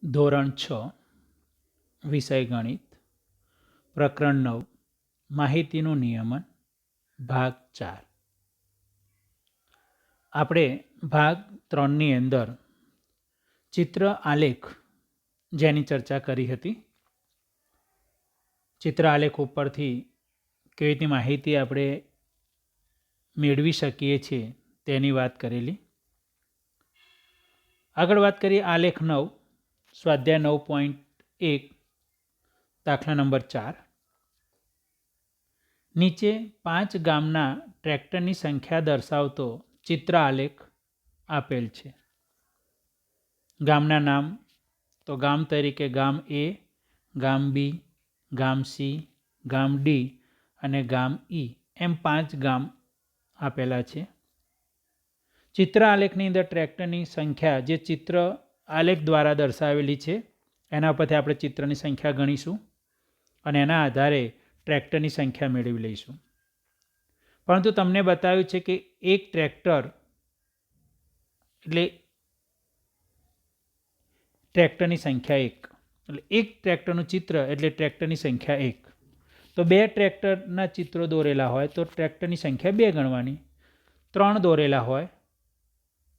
ધોરણ 6 વિષય ગણિત પ્રકરણ 9 માહિતીનું નિયમન ભાગ 4 આપણે ભાગ 3ની અંદર ચિત્ર આલેખ જેની ચર્ચા કરી હતી. ચિત્ર આલેખ ઉપરથી કેવી રીતે માહિતી આપણે મેળવી શકીએ છીએ તેની વાત કરેલી. આગળ વાત કરીએ આલેખ 9 સ્વાધ્યાય 9.1 દાખલા નંબર 4. નીચે 5 ગામના ટ્રેક્ટરની સંખ્યા દર્શાવતો ચિત્ર આલેખ આપેલ છે. ગામના નામ તો ગામ તરીકે ગામ એ, ગામ બી, ગામ સી, ગામ ડી અને ગામ ઈ એમ 5 ગામ આપેલા છે. ચિત્ર આલેખની અંદર ટ્રેક્ટરની સંખ્યા જે ચિત્ર આલેખ દ્વારા દર્શાવેલી છે એના પરથી આપણે ચિત્રની સંખ્યા ગણીશું અને એના આધારે ટ્રેક્ટરની સંખ્યા મેળવી લઈશું. પરંતુ તમને બતાવ્યું છે કે એક ટ્રેક્ટર એટલે ટ્રેક્ટરની સંખ્યા 1 એટલે એક ટ્રેક્ટરનું ચિત્ર એટલે ટ્રેક્ટરની સંખ્યા 1. તો 2 ટ્રેક્ટરના ચિત્રો દોરેલા હોય તો ટ્રેક્ટરની સંખ્યા 2 ગણવાની. 3 દોરેલા હોય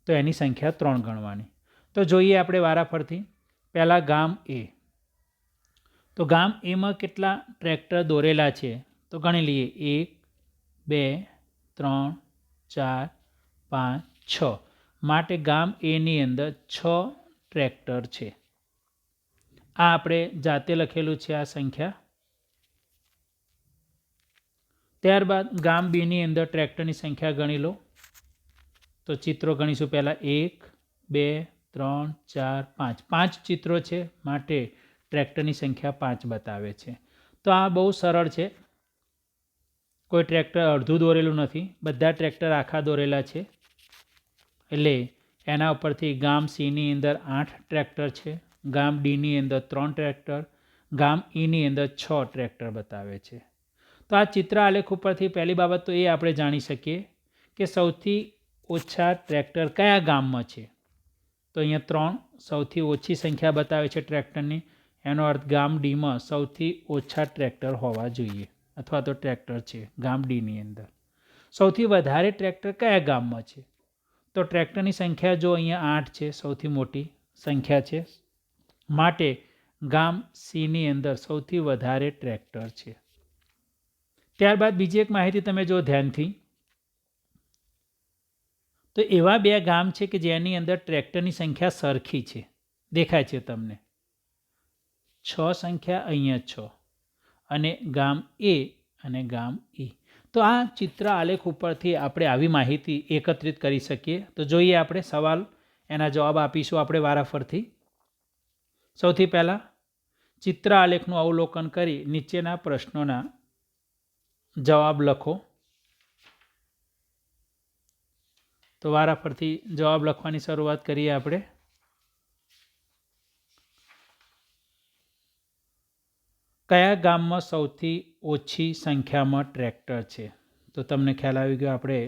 તો એની સંખ્યા 3 ગણવાની. તો જોઈએ આપણે વારાફરથી. પહેલાં ગામ એ. તો ગામ એમાં કેટલા ટ્રેક્ટર દોરેલા છે તો ગણી લઈએ. 1 2 3 4 5 6. માટે ગામ એની અંદર 6 ટ્રેક્ટર છે. આ આપણે જાતે લખેલું છે આ સંખ્યા. ત્યારબાદ ગામ બીની અંદર ટ્રેક્ટરની સંખ્યા ગણી લો. તો ચિત્રો ગણીશું. પહેલાં 1 2 3 4 5. 5 ચિત્રો છે માટે ટ્રેક્ટરની સંખ્યા 5 બતાવે છે. તો આ બહુ સરળ છે. કોઈ ટ્રેક્ટર અડધું દોરેલું નથી, બધા ટ્રેક્ટર આખા દોરેલા છે. એટલે એના ઉપરથી ગામ સીની અંદર 8 ટ્રેક્ટર છે, ગામ ડીની અંદર 3 ટ્રેક્ટર, ગામ ઈની અંદર 6 ટ્રેક્ટર બતાવે છે. તો આ ચિત્ર આલેખ ઉપરથી પહેલી બાબત તો એ આપણે જાણી શકીએ કે સૌથી ઓછા ટ્રેક્ટર કયા ગામમાં છે. તો અહીંયા 3 સૌથી ઓછી સંખ્યા બતાવે છે ટ્રેક્ટરની. એનો અર્થ ગામ ડીમાં સૌથી ઓછા ટ્રેક્ટર હોવા જોઈએ અથવા તો ટ્રેક્ટર છે ગામ ડીની અંદર. સૌથી વધારે ટ્રેક્ટર કયા ગામમાં છે તો ટ્રેક્ટરની સંખ્યા જો અહીંયા 8 છે, સૌથી મોટી સંખ્યા છે. માટે ગામ સીની અંદર સૌથી વધારે ટ્રેક્ટર છે. ત્યારબાદ બીજી એક માહિતી તમે જો ધ્યાનથી તો એવા 2 ગામ છે કે જેની અંદર ટ્રેક્ટરની સંખ્યા સરખી છે. દેખાય છે તમને 6 સંખ્યા અહીંયા 6 અને ગામ એ અને ગામ ઈ. તો આ ચિત્ર આલેખ ઉપરથી આપણે આવી માહિતી એકત્રિત કરી શકીએ. તો જોઈએ આપણે સવાલ એના જવાબ આપીશું આપણે વારાફરથી. સૌથી પહેલાં ચિત્ર આલેખનું અવલોકન કરી નીચેના પ્રશ્નોના જવાબ લખો. તો વારાફરથી જવાબ લખવાની શરૂઆત કરીએ આપણે. કયા ગામમાં સૌથી ઓછી સંખ્યામાં ટ્રેક્ટર છે? તો તમને ખ્યાલ આવી ગયો. આપણે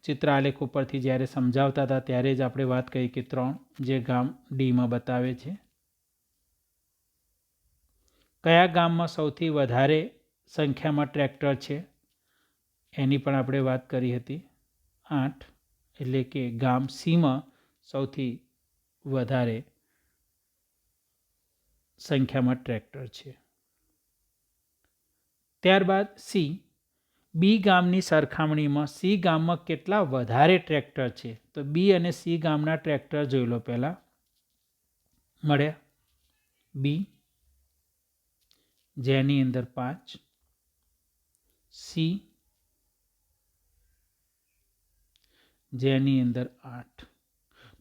ચિત્ર આલેખ ઉપરથી જ્યારે સમજાવતા હતા ત્યારે જ આપણે વાત કરી કે 3 જે ગામ ડીમાં બતાવે છે. કયા ગામમાં સૌથી વધારે સંખ્યામાં ટ્રેક્ટર છે એની પણ આપણે વાત કરી હતી. 8 એટલે કે ગામ સીમાં સૌથી વધારે સંખ્યામાં ટ્રેક્ટર છે. ત્યારબાદ સી. બી ગામની સરખામણીમાં સી ગામમાં કેટલા વધારે ટ્રેક્ટર છે? તો બી અને સી ગામના ટ્રેક્ટર જોઈ લો. પહેલાં મળ્યા બી જેની અંદર 5, સી જેની અંદર 8.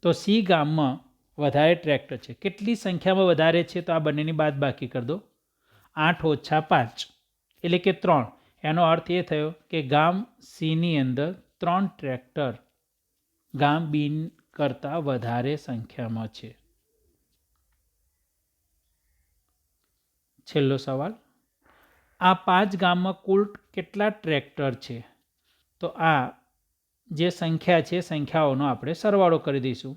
તો સી ગામમાં વધારે ટ્રેક્ટર છે. કેટલી સંખ્યામાં વધારે છે? તો આ બંનેની બાદ બાકી કરી દો. 8 ઓછા 5 એટલે કે 3. એનો અર્થ એ થયો કે ગામ સીની અંદર 3 ટ્રેક્ટર ગામ બી કરતાં વધારે સંખ્યામાં છે. છેલ્લો સવાલ. આ 5 ગામમાં કુલ કેટલા ટ્રેક્ટર છે? તો આ જે સંખ્યા છે સંખ્યાઓનો આપણે સરવાળો કરી દઈશું.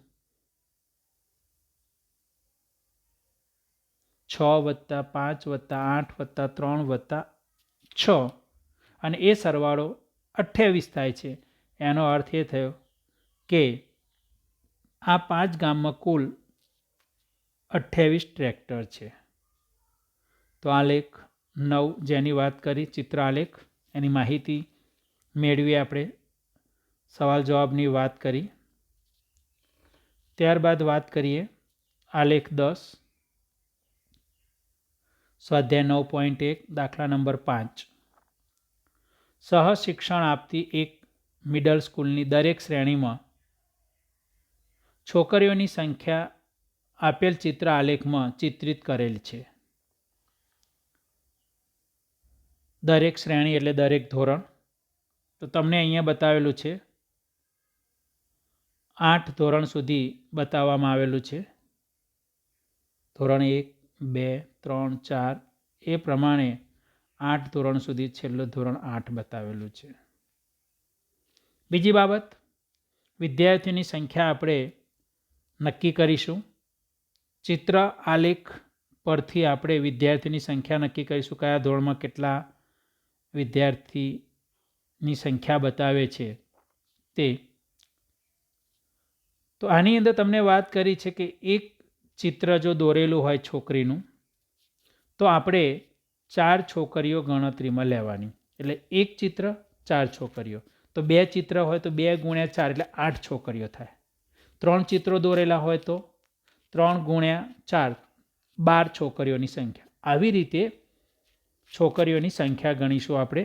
6 + 5 + 8 + 3 + 6 અને એ સરવાળો 28 થાય છે. એનો અર્થ એ થયો કે આ 5 ગામમાં કુલ 28 ટ્રેક્ટર છે. તો આલેખ 9 જેની વાત કરી, ચિત્ર આલેખ, એની માહિતી મેળવી આપણે, સવાલ જવાબની વાત કરી. ત્યારબાદ વાત કરીએ આલેખ 10, સ્વાધ્યાય 9.1, દાખલા નંબર 5. સહશિક્ષણ આપતી એક મિડલ સ્કૂલની દરેક શ્રેણીમાં છોકરીઓની સંખ્યા આપેલ ચિત્ર આલેખમાં ચિત્રિત કરેલ છે. દરેક શ્રેણી એટલે દરેક ધોરણ. તો તમને અહીંયા બતાવેલું છે 8 ધોરણ સુધી બતાવવામાં આવેલું છે. ધોરણ 1, 2, 3, 4 એ પ્રમાણે 8 ધોરણ સુધી, છેલ્લું ધોરણ 8 બતાવેલું છે. બીજી બાબત, વિદ્યાર્થીઓની સંખ્યા આપણે નક્કી કરીશું. ચિત્ર આલેખ પરથી આપણે વિદ્યાર્થીની સંખ્યા નક્કી કરીશું, કયા ધોરણમાં કેટલા વિદ્યાર્થીની સંખ્યા બતાવે છે તે. તો આની અંદર તમને વાત કરી છે કે એક ચિત્ર જો દોરેલું હોય છોકરીનું, તો આપણે 4 છોકરીઓ ગણતરીમાં લેવાની. એટલે એક ચિત્ર 4 છોકરીઓ. તો 2 ચિત્ર હોય તો 2 × 4 એટલે 8 છોકરીઓ થાય. 3 ચિત્રો દોરેલા હોય તો 3 × 4 12 છોકરીઓની સંખ્યા. આવી રીતે છોકરીઓની સંખ્યા ગણીશું આપણે.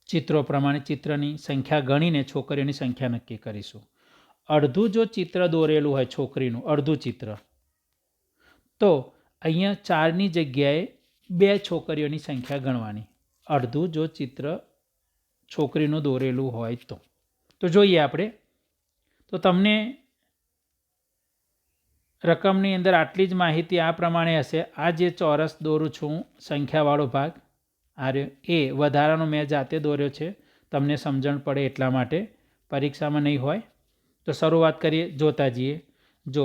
ચિત્રો પ્રમાણે ચિત્રની સંખ્યા ગણીને છોકરીઓની સંખ્યા નક્કી કરીશું. અડધું જો ચિત્ર દોરેલું હોય છોકરીનું, અડધું ચિત્ર, તો અહીંયા 4ની જગ્યાએ 2 છોકરીઓની સંખ્યા ગણવાની. અડધું જો ચિત્ર છોકરીનું દોરેલું હોય તો જોઈએ આપણે. તો તમને રકમની અંદર આટલી જ માહિતી આ પ્રમાણે હશે. આ જે ચોરસ દોરું છું સંખ્યાવાળો ભાગ, આ એ વધારાનો મેં જાતે દોર્યો છે, તમને સમજણ પડે એટલા માટે, પરીક્ષામાં નહીં હોય. તો શરૂઆત કરીએ, જોતા જઈએ. જો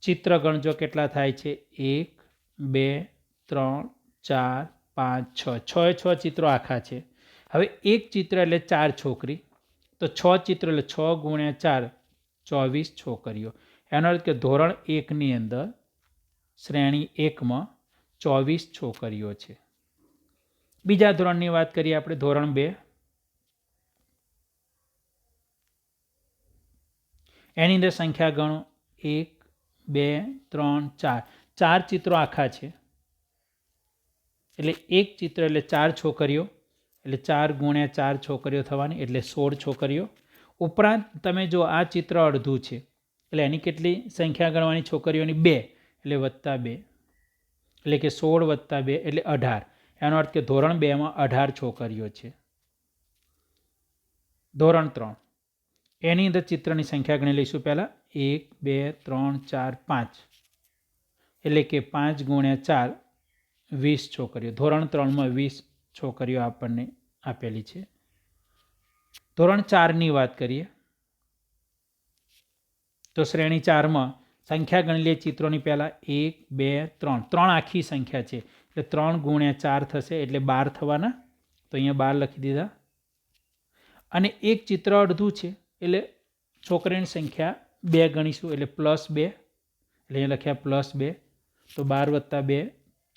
ચિત્ર ગણજો કેટલા થાય છે, 1, 2, 3, 4, 5, 6. 6 ચિત્રો આખા છે. હવે એક ચિત્ર એટલે 4 છોકરી, તો 6 ચિત્રો એટલે 6 × 4 24 છોકરીઓ. એનો અર્થ કે ધોરણ 1ની અંદર શ્રેણી 1માં 24 છોકરીઓ છે. બીજા ધોરણની વાત કરીએ આપણે, ધોરણ 2. એની અંદર સંખ્યા ગણો, 1, 2, 3, 4. 4 ચિત્રો આખા છે. એટલે એક ચિત્ર એટલે 4 છોકરીઓ, એટલે 4 × 4 છોકરીઓ થવાની, એટલે 16 છોકરીઓ. ઉપરાંત તમે જો આ ચિત્ર અડધું છે, એટલે એની કેટલી સંખ્યા ગણવાની છોકરીઓની? 2, એટલે +2, એટલે કે 16 + 2 એટલે 18. એનો અર્થ કે ધોરણ 2માં 18 છોકરીઓ છે. ધોરણ 3, એની અંદર ચિત્રની સંખ્યા ગણી લઈશું પહેલાં. 1, 2, 3, 4, 5, એટલે કે 5 × 4 20 છોકરીઓ. ધોરણ 3માં 20 છોકરીઓ આપણને આપેલી છે. ધોરણ 4ની વાત કરીએ તો શ્રેણી 4માં સંખ્યા ગણી લઈએ ચિત્રોની પહેલાં. 1, 2, 3. 3 આખી સંખ્યા છે, એટલે 3 × 4 થશે, એટલે 12 થવાના. તો અહીંયા 12 લખી દીધા. અને એક ચિત્ર અડધું છે, એટલે છોકરીની સંખ્યા 2 ગણીશું, એટલે +2, એટલે અહીંયા લખ્યા +2. તો 12 + 2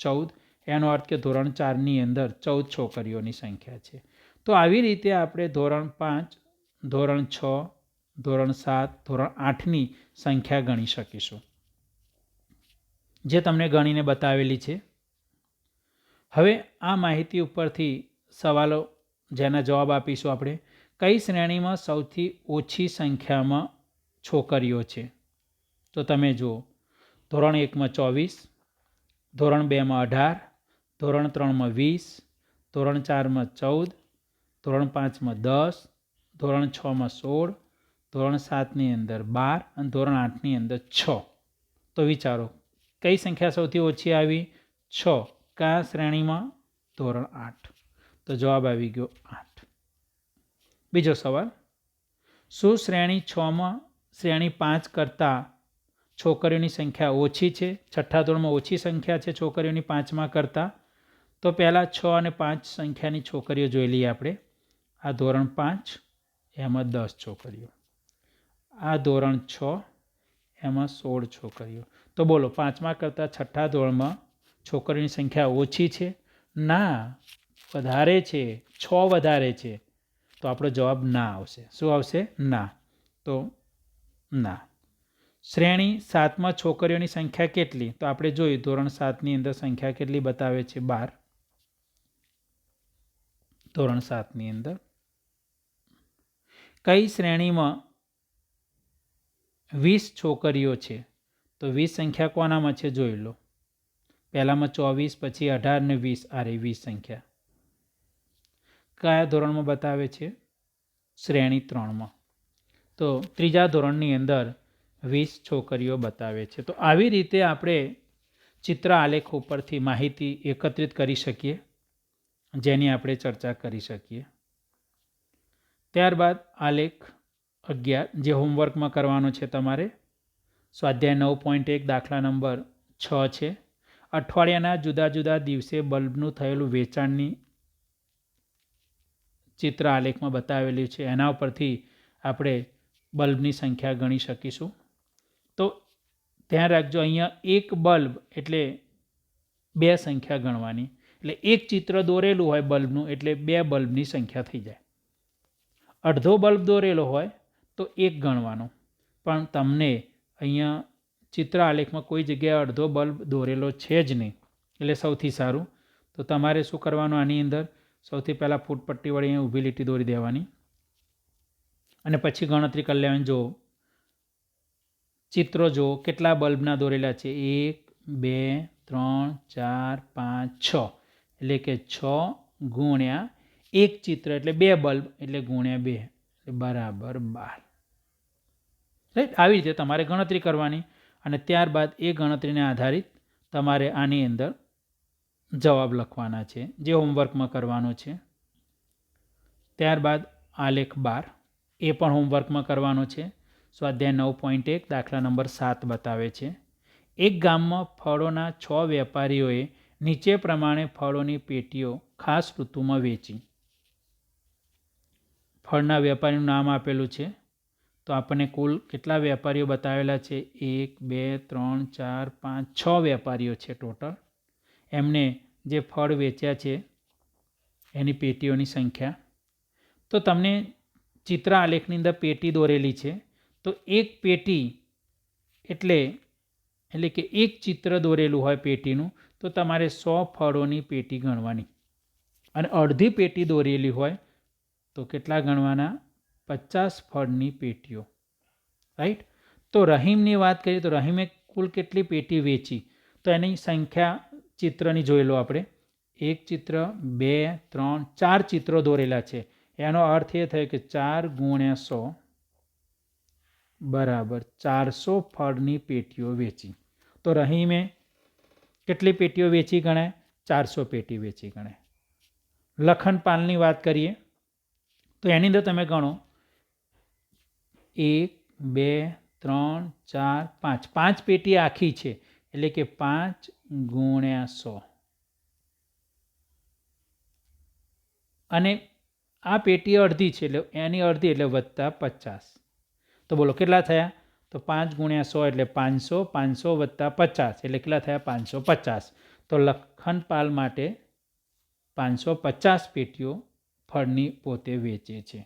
14. એનો અર્થ કે ધોરણ 4ની અંદર 14 છોકરીઓની સંખ્યા છે. તો આવી રીતે આપણે ધોરણ 5, ધોરણ 6, ધોરણ 7, ધોરણ 8ની સંખ્યા ગણી શકીશું, જે તમને ગણીને બતાવેલી છે. હવે આ માહિતી ઉપરથી સવાલો જેના જવાબ આપીશું આપણે. કઈ શ્રેણીમાં સૌથી ઓછી સંખ્યામાં છોકરીઓ છે? તો તમે જુઓ, ધોરણ 1માં 24, ધોરણ 2માં 18, ધોરણ 3માં 20, ધોરણ 4માં 14, ધોરણ 5માં 10, ધોરણ 6માં 16, ધોરણ 7ની અંદર 12 અને ધોરણ 8ની અંદર 6. તો વિચારો કઈ સંખ્યા સૌથી ઓછી આવી? 6. કયા શ્રેણીમાં? ધોરણ 8. તો જવાબ આવી ગયો 8. બીજો સવાલ, શું શ્રેણી 6માં શ્રેણી 5 કરતાં છોકરીઓની સંખ્યા ઓછી છે, છઠ્ઠા ધોરણમાં ઓછી સંખ્યા છે છોકરીઓની 5મા કરતાં. તો પહેલાં 6 અને 5 સંખ્યાની છોકરીઓ જોઈ લઈએ આપણે. આ ધોરણ 5 એમાં 10 છોકરીઓ, આ ધોરણ 6 એમાં 16 છોકરીઓ. તો બોલો 5મા કરતાં છઠ્ઠા ધોરણમાં છોકરીઓની સંખ્યા ઓછી છે? ના, વધારે છે, 6 વધારે છે. તો આપણો જવાબ ના આવશે. શું આવશે? ના. તો ના. શ્રેણી 7માં છોકરીઓની સંખ્યા કેટલી? તો આપણે જોયું ધોરણ 7ની અંદર સંખ્યા કેટલી બતાવે છે? 12. ધોરણ 7ની અંદર કઈ શ્રેણીમાં 20 છોકરીઓ છે? તો 20 સંખ્યા કોનામાં છે જોઈ લો. પહેલામાં 24, પછી 18 ને 20. આ રહી 20 સંખ્યા. કયા ધોરણમાં બતાવે છે? શ્રેણી 3માં. તો ત્રીજા ધોરણની અંદર 20 છોકરીઓ બતાવે છે. તો આવી રીતે આપણે ચિત્ર આલેખ ઉપરથી માહિતી એકત્રિત કરી શકીએ, જેની આપણે ચર્ચા કરી શકીએ. ત્યારબાદ આલેખ 11 જે હોમવર્કમાં કરવાનો છે તમારે. સ્વાધ્યાય 9.1 દાખલા નંબર 6 છે. અઠવાડિયાના જુદા જુદા દિવસે બલ્બનું થયેલું વેચાણની ચિત્ર આલેખમાં બતાવેલી છે. એના ઉપરથી આપણે બલ્બની સંખ્યા ગણી શકીશું. તો ધ્યાન રાખજો, અહીંયા એક બલ્બ એટલે 2 સંખ્યા ગણવાની. એટલે એક ચિત્ર દોરેલું હોય બલ્બનું એટલે 2 બલ્બની સંખ્યા થઈ જાય. અડધો બલ્બ દોરેલો હોય તો 1 ગણવાનો. પણ તમને અહીંયા ચિત્ર આલેખમાં કોઈ જગ્યાએ અડધો બલ્બ દોરેલો છે જ નહીં, એટલે સૌથી સારું. તો તમારે શું કરવાનું? આની અંદર સૌથી પહેલાં ફૂટપટ્ટી વળી અહીંયા ઊભી લીટી દોરી દેવાની અને પછી ગણતરી કરી લેવાની. જો ચિત્રો જો કેટલા બલ્બના દોરેલા છે? 1, 2, 3, 4, 5, 6. એટલે કે 6 ગુણ્યા એક ચિત્ર એટલે 2 બલ્બ એટલે ગુણ્યા 2 એટલે બરાબર 12. રાઈટ? આવી રીતે તમારે ગણતરી કરવાની અને ત્યારબાદ એ ગણતરીને આધારિત તમારે આની અંદર જવાબ લખવાના છે, જે હોમવર્કમાં કરવાનો છે. ત્યારબાદ આલેખ 12 એ પણ હોમવર્કમાં કરવાનો છે. સ્વાધ્યાય 9.1 દાખલા નંબર 7 બતાવે છે. એક ગામમાં ફળોના 6 વેપારીઓએ નીચે પ્રમાણે ફળોની પેટીઓ ખાસ ઋતુમાં વેચી. ફળના વેપારીનું નામ આપેલું છે. તો આપણને કુલ કેટલા વેપારીઓ બતાવેલા છે? 1, 2, 3, 4, 5, 6 વેપારીઓ છે ટોટલ. એમને જે ફળ વેચ્યા છે એની પેટીઓની સંખ્યા. તો તમને ચિત્ર આલેખની અંદર પેટી દોરેલી છે. તો એક પેટી એટલે કે એક ચિત્ર દોરેલું હોય પેટીનું, તો તમારે 100 ફળોની પેટી ગણવાની. અને અડધી પેટી દોરેલી હોય તો કેટલા ગણવાના? 50 ફળની પેટીઓ. રાઈટ? તો રહીમની વાત કરીએ તો રહીમે કુલ કેટલી પેટી વેચી? તો એની સંખ્યા ચિત્રની જોઈ લો આપણે. એક ચિત્ર, 2, 3, 4 ચિત્રો દોરેલા છે. એનો અર્થ એ થયો કે 4 ગુણ્યા 100 બરાબર 400 ફળની પેટીઓ વેચી. તો રહીમે કેટલી પેટીઓ વેચી ગણાય? 400 પેટી વેચી ગણાય. લખનપાલની વાત કરીએ તો એની અંદર તમે ગણો 1, 2, 3, 4, 5. 5 પેટી આખી છે એટલે કે 5 ગુણ્યા 100. અને આ પેટી અડધી છે એટલે એની અડધી એટલે વત્તા 50. તો બોલો કેટલા થયા? તો 5 ગુણ્યા 100 એટલે 500, 500 વત્તા 50 એટલે કેટલા થયા? 550. તો લખનપાલ માટે 550 પેટીઓ ફળની પોતે વેચે છે.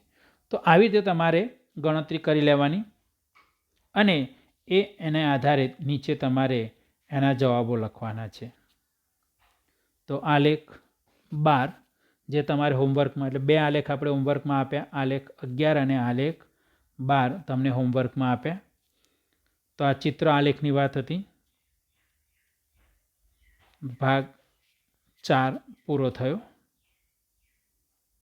તો આવી રીતે તમારે ગણતરી કરી લેવાની અને એને આધારે નીચે તમારે એના જવાબો લખવાના છે. તો આલેખ 12 જે તમારે હોમવર્કમાં, એટલે 2 આલેખ આપણે હોમવર્કમાં આપ્યા, આલેખ 11 અને આલેખ 12 તમને હોમવર્કમાં આપ્યા. તો આ ચિત્ર આલેખની વાત હતી. ભાગ 4 પૂરો થયો.